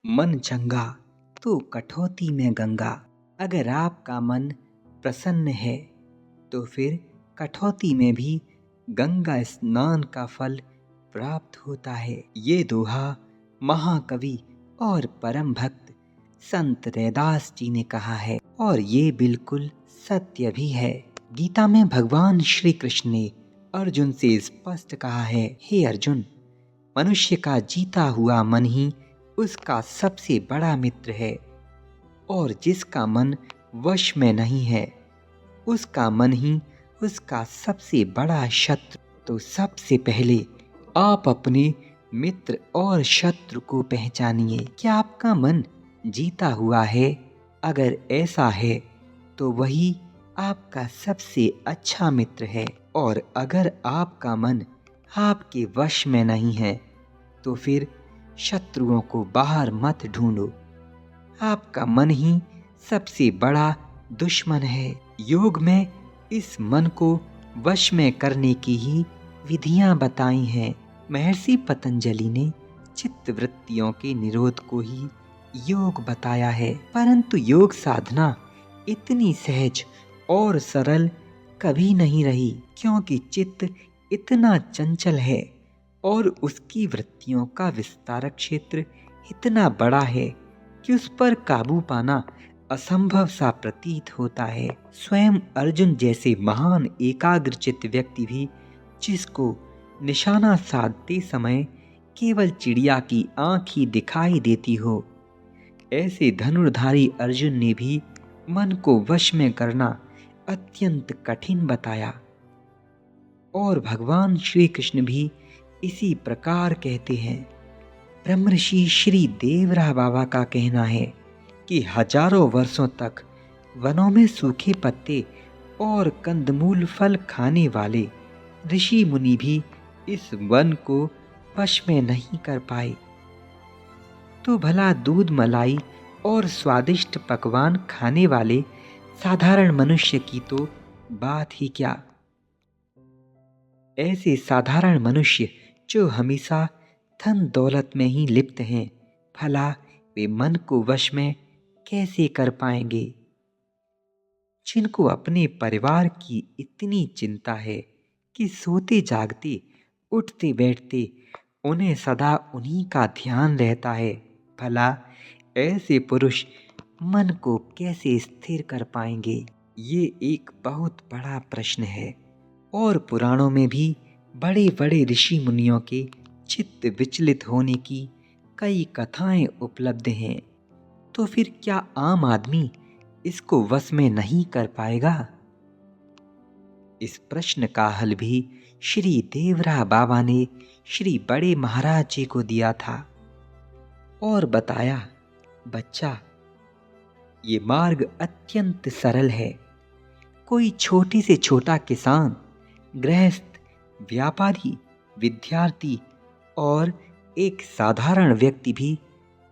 मन चंगा तो कठौती में गंगा। अगर आपका मन प्रसन्न है तो फिर कठौती में भी गंगा स्नान का फल प्राप्त होता है। ये दोहा महाकवि और परम भक्त संत रैदास जी ने कहा है और ये बिल्कुल सत्य भी है। गीता में भगवान श्री कृष्ण ने अर्जुन से स्पष्ट कहा है, हे अर्जुन, मनुष्य का जीता हुआ मन ही उसका सबसे बड़ा मित्र है और जिसका मन वश में नहीं है उसका मन ही उसका सबसे बड़ा शत्रु। तो सबसे पहले आप अपने मित्र और शत्रु को पहचानिए। क्या आपका मन जीता हुआ है? अगर ऐसा है तो वही आपका सबसे अच्छा मित्र है, और अगर आपका मन आपके वश में नहीं है तो फिर शत्रुओं को बाहर मत ढूंढो। आपका मन ही सबसे बड़ा दुश्मन है। योग में इस मन को वश में करने की ही विधियां बताई हैं। महर्षि पतंजलि ने चित्त वृत्तियों के निरोध को ही योग बताया है, परंतु योग साधना इतनी सहज और सरल कभी नहीं रही, क्योंकि चित्त इतना चंचल है और उसकी वृत्तियों का विस्तारक क्षेत्र इतना बड़ा है कि उस पर काबू पाना असंभव सा प्रतीत होता है। स्वयं अर्जुन जैसे महान एकाग्रचित्त व्यक्ति भी, जिसको निशाना साधते समय केवल चिड़िया की आंख ही दिखाई देती हो, ऐसे धनुर्धारी अर्जुन ने भी मन को वश में करना अत्यंत कठिन बताया। और भगवान श्री कृष्ण भी इसी प्रकार कहते हैं। ब्रह्मर्षि श्री देवरा बाबा का कहना है कि हजारों वर्षों तक वनों में सूखे पत्ते और कंदमूल फल खाने वाले ऋषि मुनि भी इस वन को वश में नहीं कर पाए, तो भला दूध मलाई और स्वादिष्ट पकवान खाने वाले साधारण मनुष्य की तो बात ही क्या। ऐसे साधारण मनुष्य जो हमेशा धन दौलत में ही लिप्त हैं, भला वे मन को वश में कैसे कर पाएंगे। जिनको अपने परिवार की इतनी चिंता है कि सोते जागते उठते बैठते उन्हें सदा उन्हीं का ध्यान रहता है, भला ऐसे पुरुष मन को कैसे स्थिर कर पाएंगे। ये एक बहुत बड़ा प्रश्न है और पुराणों में भी बड़े बड़े ऋषि मुनियों के चित्त विचलित होने की कई कथाएं उपलब्ध हैं। तो फिर क्या आम आदमी इसको वश में नहीं कर पाएगा? इस प्रश्न का हल भी श्री देवरा बाबा ने श्री बड़े महाराज जी को दिया था और बताया, बच्चा, ये मार्ग अत्यंत सरल है। कोई छोटे से छोटा किसान, गृहस्थ, व्यापारी, विद्यार्थी और एक साधारण व्यक्ति भी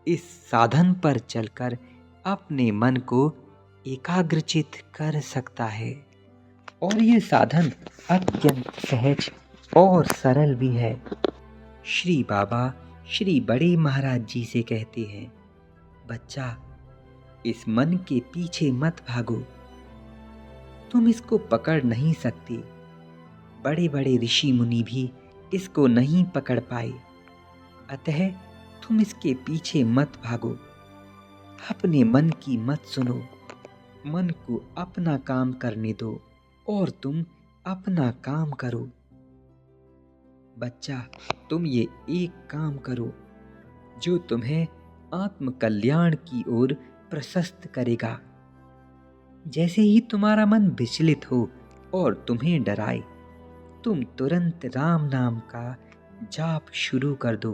इस साधन पर चलकर अपने मन को एकाग्रचित कर सकता है, और ये साधन अत्यंत सहज और सरल भी है। श्री बाबा श्री बड़े महाराज जी से कहते हैं, बच्चा, इस मन के पीछे मत भागो, तुम इसको पकड़ नहीं सकते। बड़े बड़े ऋषि मुनि भी इसको नहीं पकड़ पाए, अतः तुम इसके पीछे मत भागो। अपने मन की मत सुनो, मन को अपना काम करने दो और तुम अपना काम करो। बच्चा, तुम ये एक काम करो जो तुम्हें आत्म कल्याण की ओर प्रशस्त करेगा। जैसे ही तुम्हारा मन विचलित हो और तुम्हें डराए, तुम तुरंत राम नाम का जाप शुरू कर दो।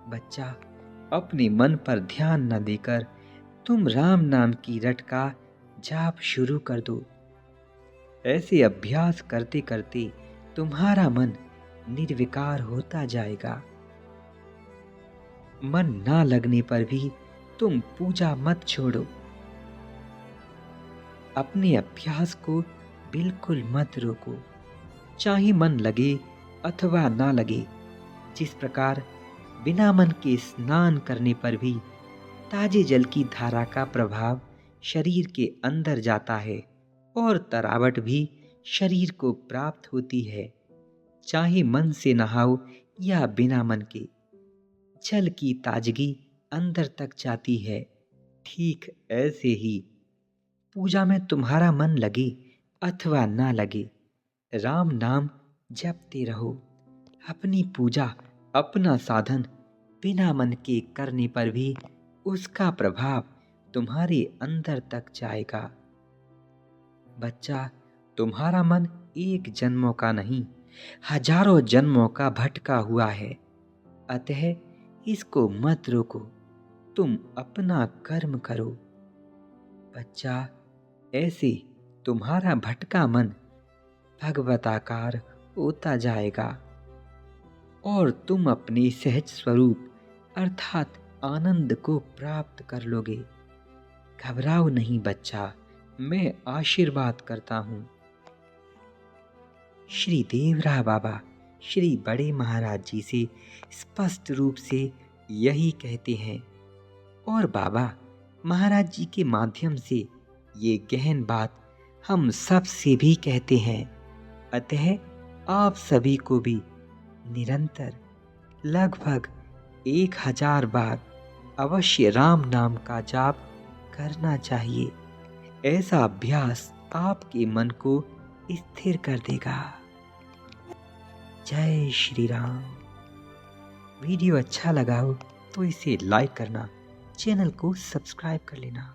बच्चा, अपने मन पर ध्यान न देकर तुम राम नाम की रट का जाप शुरू कर दो। ऐसे अभ्यास करते करते तुम्हारा मन निर्विकार होता जाएगा। मन ना लगने पर भी तुम पूजा मत छोड़ो। अपने अभ्यास को बिल्कुल मत रोको, चाहे मन लगे अथवा ना लगे। जिस प्रकार बिना मन के स्नान करने पर भी ताजे जल की धारा का प्रभाव शरीर के अंदर जाता है और तरावट भी शरीर को प्राप्त होती है। चाहे मन से नहाओ या बिना मन के, जल की ताजगी अंदर तक जाती है। ठीक ऐसे ही पूजा में तुम्हारा मन लगे अथवा ना लगे, राम नाम जपते रहो। अपनी पूजा, अपना साधन बिना मन के करने पर भी उसका प्रभाव तुम्हारे अंदर तक जाएगा। बच्चा, तुम्हारा मन एक जन्मों का नहीं, हजारों जन्मों का भटका हुआ है। अतः इसको मत रोको, तुम अपना कर्म करो। बच्चा, ऐसे तुम्हारा भटका मन भगवताकार होता जाएगा और तुम अपने सहज स्वरूप अर्थात आनंद को प्राप्त कर लोगे। घबराओ नहीं बच्चा, मैं आशीर्वाद करता हूँ। श्री देवरा बाबा श्री बड़े महाराज जी से स्पष्ट रूप से यही कहते हैं और बाबा महाराज जी के माध्यम से ये गहन बात हम सब से भी कहते हैं। अतः आप सभी को भी निरंतर लगभग 1000 बार अवश्य राम नाम का जाप करना चाहिए। ऐसा अभ्यास आपके मन को स्थिर कर देगा। जय श्री राम। वीडियो अच्छा लगा हो तो इसे लाइक करना, चैनल को सब्सक्राइब कर लेना।